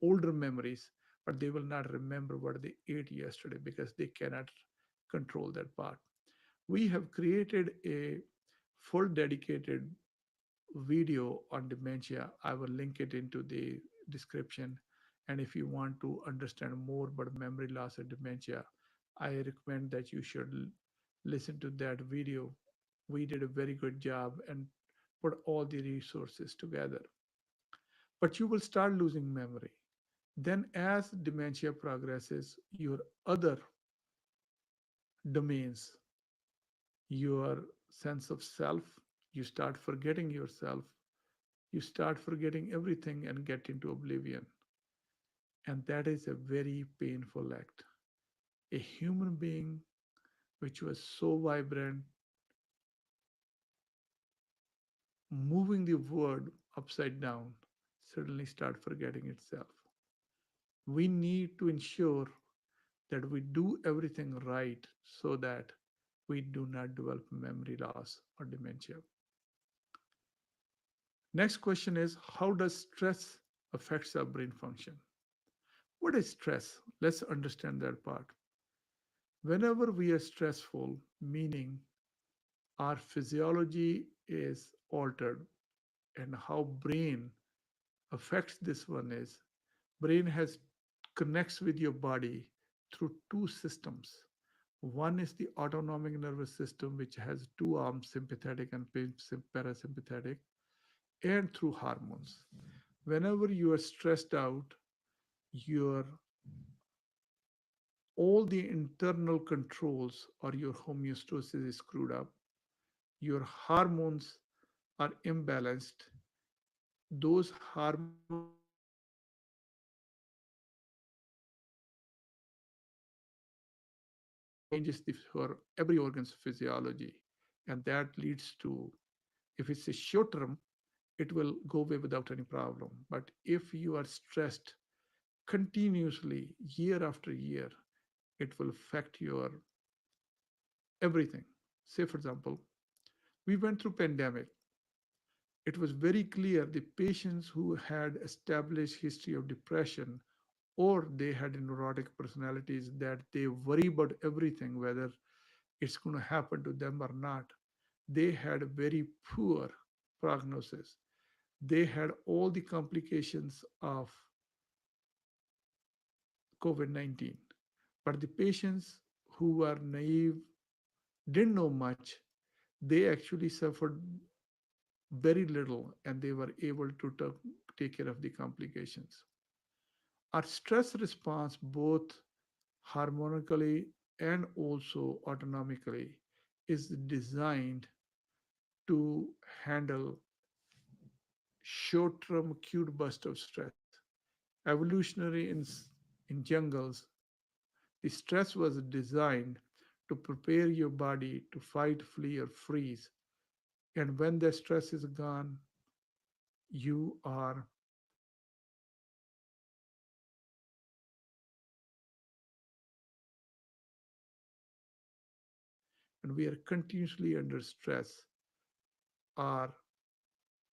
older memories, but they will not remember what they ate yesterday because they cannot control that part. We have created a full dedicated video on dementia. I will link it into the description. And if you want to understand more about memory loss and dementia, I recommend that you should listen to that video. We did a very good job and put all the resources together. But you will start losing memory. Then, as dementia progresses, your other domains, your sense of self, you start forgetting yourself, you start forgetting everything and get into oblivion. And that is a very painful act. A human being which was so vibrant, moving the world upside down, suddenly start forgetting itself. We need to ensure that we do everything right so that we do not develop memory loss or dementia. Next question is, how does stress affects our brain function? What is stress? Let's understand that part. Whenever we are stressful, meaning our physiology is altered, and how brain affects this one is brain has connects with your body through two systems. One is the autonomic nervous system, which has two arms, sympathetic and parasympathetic, and through hormones. Whenever you are stressed out, your all the internal controls or your homeostasis is screwed up, your hormones are imbalanced. Those hormones changes for every organ's physiology, and that leads to, if it's a short term, it will go away without any problem. But if you are stressed continuously year after year, it will affect your everything. Say for example, we went through pandemic. It was very clear the patients who had established history of depression or they had neurotic personalities that they worry about everything, whether it's going to happen to them or not. They had a very poor prognosis. They had all the complications of COVID 19. But the patients who were naive, didn't know much, they actually suffered very little and they were able to take care of the complications. Our stress response, both harmonically and also autonomically, is designed to handle short-term acute burst of stress. Evolutionary in jungles, the stress was designed to prepare your body to fight, flee, or freeze. And when the stress is gone, you are and we are continuously under stress. Our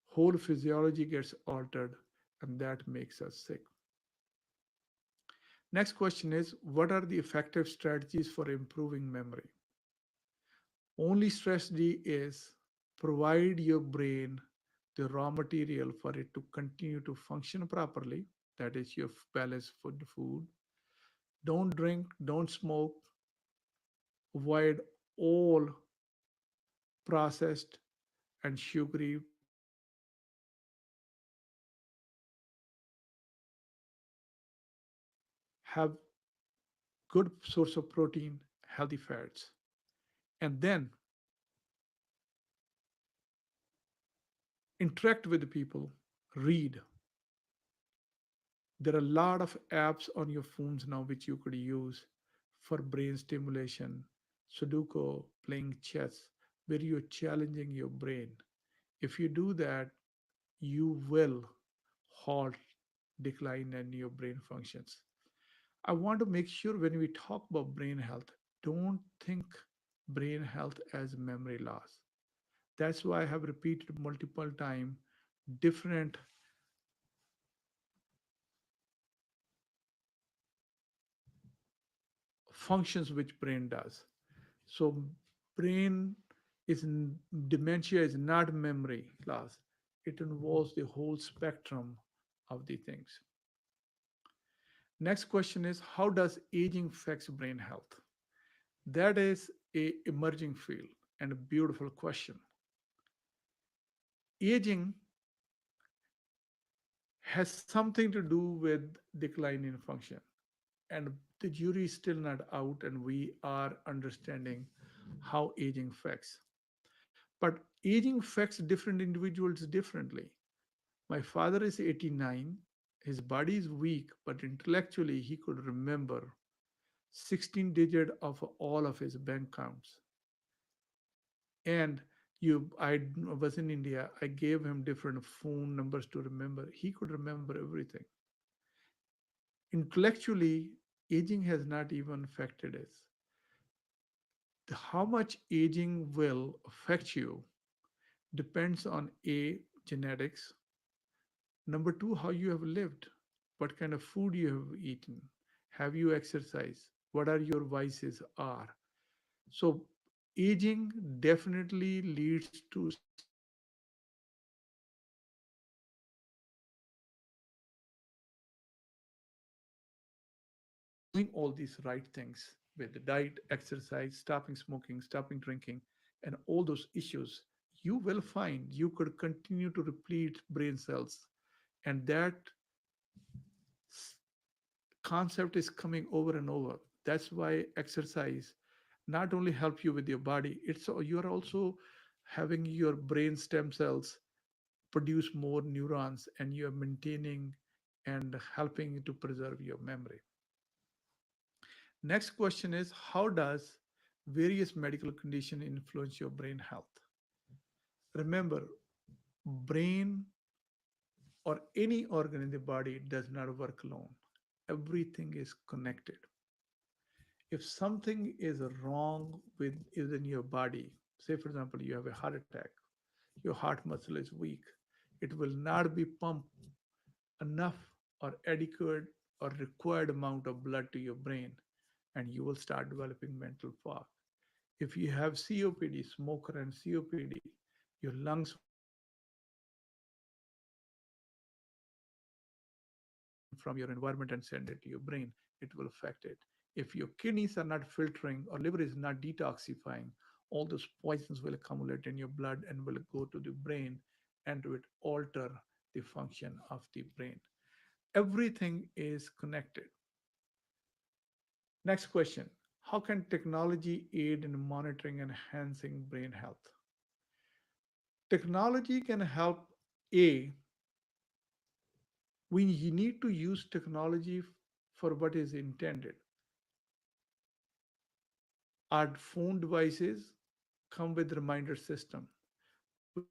whole physiology gets altered, and that makes us sick. Next question is, what are the effective strategies for improving memory? Only strategy is provide your brain the raw material for it to continue to function properly. That is your balanced food. Don't drink, don't smoke, avoid all processed and sugary have good source of protein, healthy fats. And then interact with the people, read. There are a lot of apps on your phones now which you could use for brain stimulation, Sudoku, playing chess, where you're challenging your brain. If you do that, you will halt decline in your brain functions. I want to make sure when we talk about brain health, don't think brain health as memory loss. That's why I have repeated multiple times different functions which brain does. So brain is dementia is not memory loss. It involves the whole spectrum of the things. Next question is, how does aging affects brain health? That is a emerging field and a beautiful question. Aging has something to do with decline in function, and the jury is still not out, and we are understanding how aging affects. But aging affects different individuals differently. My father is 89. His body is weak, but intellectually he could remember 16 digit of all of his bank accounts. And I was in India. I gave him different phone numbers to remember. He could remember everything. Intellectually, aging has not even affected us. How much aging will affect you depends on A, genetics, number two, how you have lived, what kind of food you have eaten, have you exercised, what are your vices are. So aging definitely leads to some decline in function. But by doing all these right things with the diet, exercise, stopping smoking, stopping drinking, and all those issues, you will find you could continue to replete brain cells. And that concept is coming over and over. That's why exercise not only help you with your body, you're also having your brain stem cells produce more neurons, and you're maintaining and helping to preserve your memory. Next question is, how does various medical condition influence your brain health? Remember, brain or any organ in the body does not work alone. Everything is connected. If something is wrong within your body, say for example, you have a heart attack, your heart muscle is weak, it will not be pumped enough or adequate or required amount of blood to your brain, and you will start developing mental fog. If you have COPD, smoker and COPD, your lungs will not take oxygen from your environment and send it to your brain. It will affect it. If your kidneys are not filtering or liver is not detoxifying, all those poisons will accumulate in your blood and will go to the brain and it alter the function of the brain. Everything is connected. Next question. How can technology aid in monitoring and enhancing brain health? Technology can help. A, we need to use technology for what is intended. Our phone devices come with reminder system, which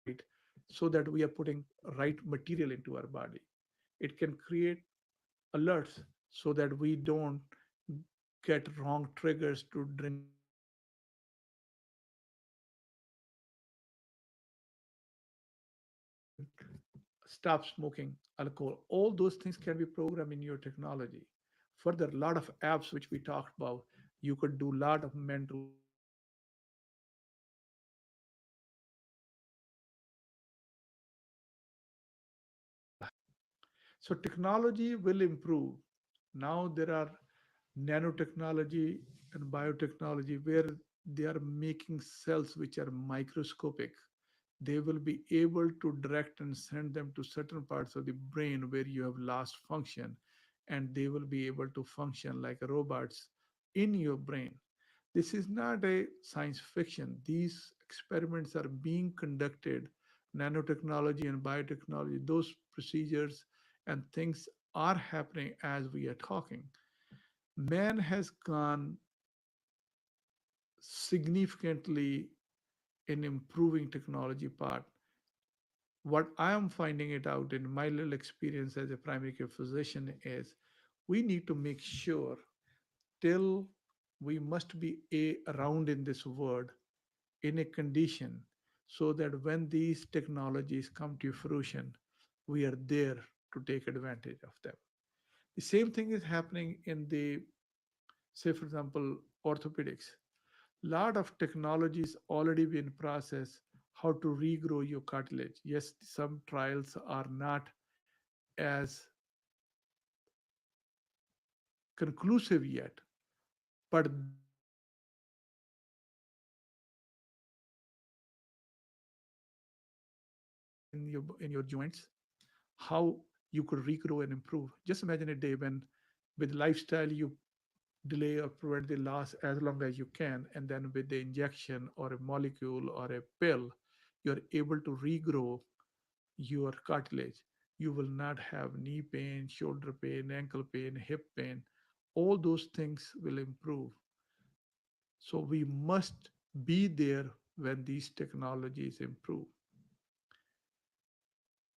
can guide so that we are putting right material into our body. It can create alerts so that we don't get wrong triggers to drink coffee, smoke cigarettes, stop smoking alcohol. All those things can be programmed in your technology. Further, a lot of apps which we talked about, you could do a lot of mental health exercises so technology will improve. Now there are nanotechnology and biotechnology where they are making cells which are microscopic. They will be able to direct and send them to certain parts of the brain where you have lost function, and they will be able to function like robots in your brain. This is not a science fiction. These experiments are being conducted. Nanotechnology and biotechnology, those procedures and things are happening as we are talking. Man has gone significantly in improving technology part. What I am finding it out in my little experience as a primary care physician is we need to make sure till we must be around in this world in a condition so that when these technologies come to fruition, we are there to take advantage of them. The same thing is happening in the, say, for example, orthopedics. Lot of technologies already been processed how to regrow your cartilage. Yes, some trials are not as conclusive yet, but there are technologies which are being developed in your joints, how you could regrow and improve. Just imagine a day when with lifestyle you delay or prevent the loss as long as you can, and then with the injection or a molecule or a pill, you're able to regrow your cartilage. You will not have knee pain, shoulder pain, ankle pain, hip pain. All those things will improve. So we must be there when these technologies improve.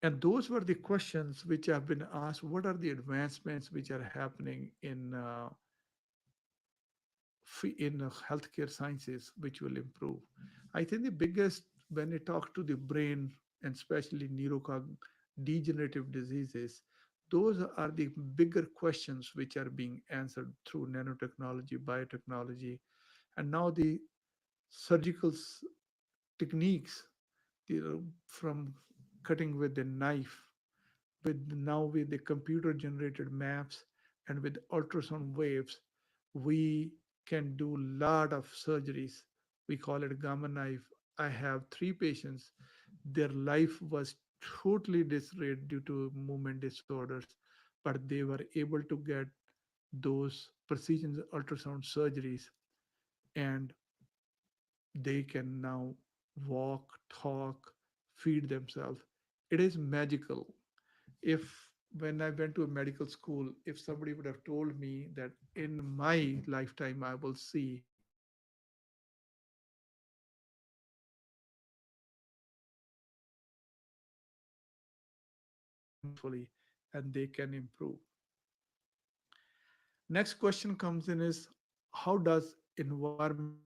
And those were the questions which have been asked. What are the advancements which are happening in healthcare sciences which will improve? I think the biggest, when I talk to the brain and especially degenerative diseases, those are the bigger questions which are being answered through nanotechnology, biotechnology, and now the surgical techniques, from cutting with a knife, with the computer generated maps and with ultrasound waves, we can do lot of surgeries. We call it gamma knife. I have 3 patients. Their life was totally disrupted due to movement disorders, but they were able to get those precision ultrasound surgeries, and they can now walk, talk, feed themselves. It is magical. If when I went to a medical school, if somebody would have told me that in my lifetime I will see successfully and they can improve. Next question comes in is, how does environment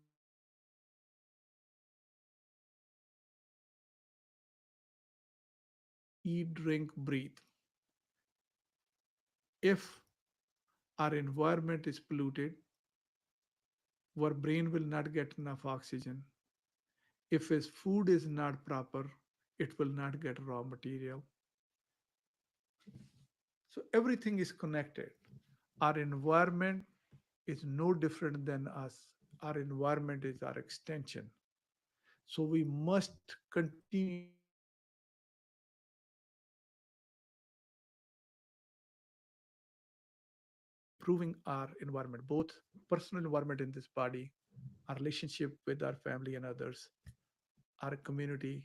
affect eat, drink, breathe? If our environment is polluted, our brain will not get enough oxygen. If his food is not proper, it will not get raw material. So everything is connected. Our environment is no different than us. Our environment is our extension. So we must continue improving our environment, both personal environment in this body, our relationship with our family and others, our community,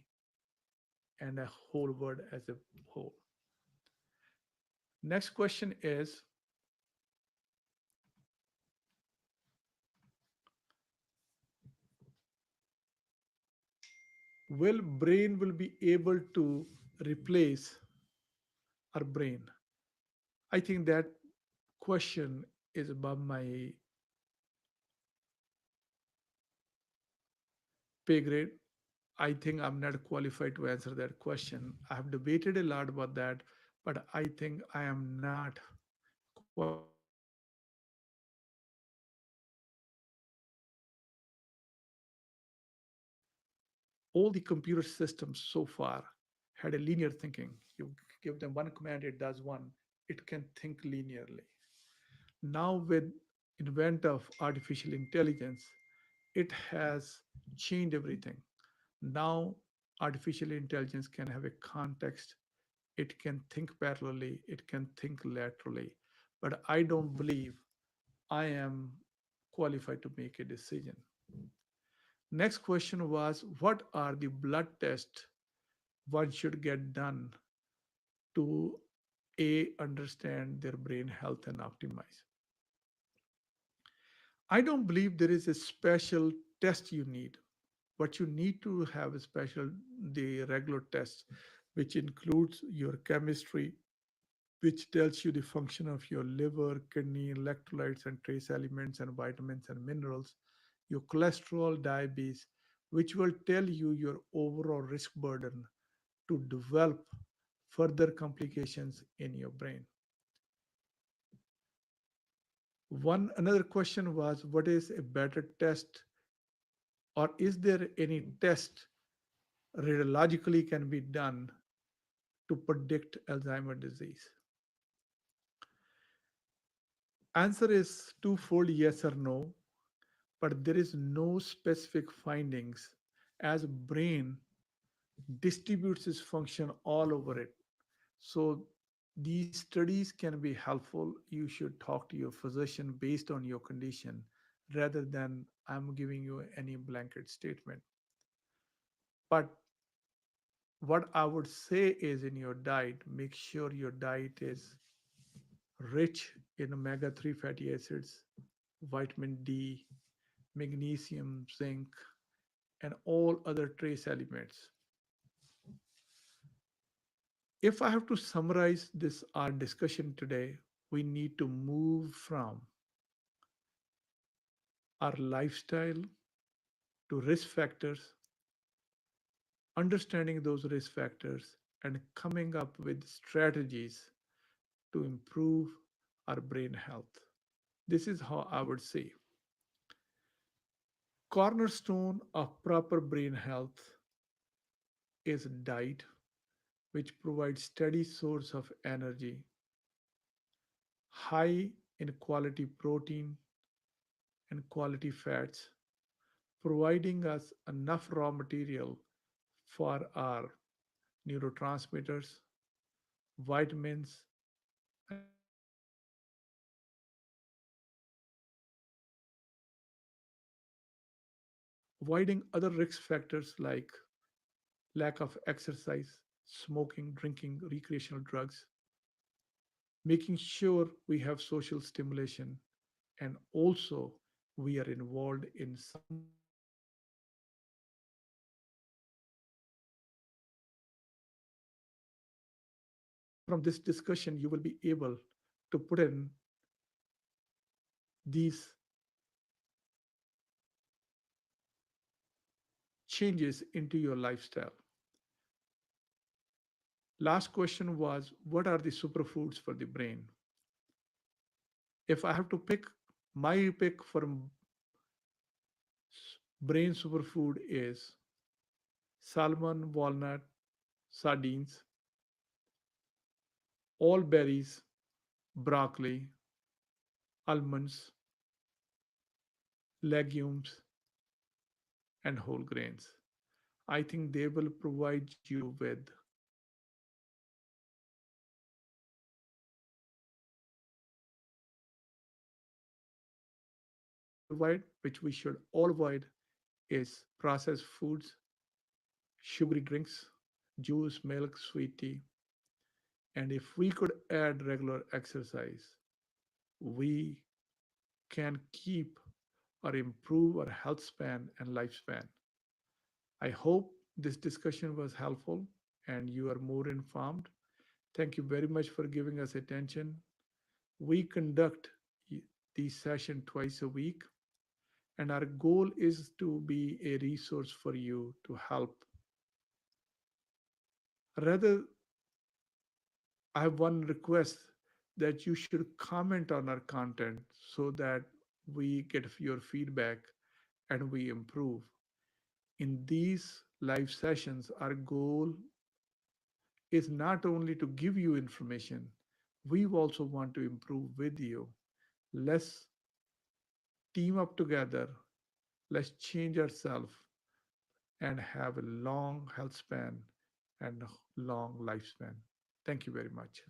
and a whole world as a whole. Next question is, will brain will be able to replace our brain? I think that question is above my pay grade. I think I'm not qualified to answer that question. I have debated a lot about that, but I think I am not qualified to answer that question because all the computer systems so far had a linear thinking. You give them one command, it does one. It can think linearly. Now with advent of artificial intelligence, it has changed everything. Now artificial intelligence can have a context, it can think parallelly, it can think laterally. But I don't believe I am qualified to make a decision. Next question was, what are the blood tests one should get done to a understand their brain health and optimize? I don't believe there is a special test you need. What you need to have a special the regular test, which includes your chemistry, which tells you the function of your liver, kidney, electrolytes and trace elements and vitamins and minerals, your cholesterol, diabetes, which will tell you your overall risk burden to develop further complications in your brain. One another question was, what is a better test, or is there any test radiologically can be done to predict Alzheimer's disease? Answer is twofold, yes or no, but there is no specific findings as brain distributes its function all over it. So these studies can be helpful. You should talk to your physician based on your condition rather than I'm giving you any blanket statement. But what I would say is, in your diet, make sure your diet is rich in omega 3 fatty acids, vitamin D, magnesium, zinc, and all other trace elements. If I have to summarize this our discussion today, we need to move from our lifestyle to risk factors, understanding those risk factors, and coming up with strategies to improve our brain health. This is how I would say. Cornerstone of proper brain health is diet, which provides steady source of energy, high in quality protein and quality fats, providing us enough raw material for our neurotransmitters, vitamins, and minerals, avoiding other risk factors like lack of exercise, smoking, drinking, recreational drugs, making sure we have social stimulation, and also we are involved in some kind of activity that improves our brain health. I think from this discussion, you will be able to put in these changes into your lifestyle. Last question was, what are the superfoods for the brain? If I have to pick, my pick for brain superfood is salmon, walnut, sardines, all berries, broccoli, almonds, legumes, and whole grains. I think they will provide you with which we should all avoid, is processed foods, sugary drinks, juice, milk, sweet tea. And if we could add regular exercise, we can keep or improve our health span and lifespan. I hope this discussion was helpful and you are more informed. Thank you very much for giving us attention. We conduct these sessions twice a week, and our goal is to be a resource for you to help. Rather, I have one request that you should comment on our content so that we get your feedback and we improve. In these live sessions, our goal is not only to give you information, we also want to improve with you. Let's team up together, let's change ourselves and have a long health span and long lifespan. Thank you very much.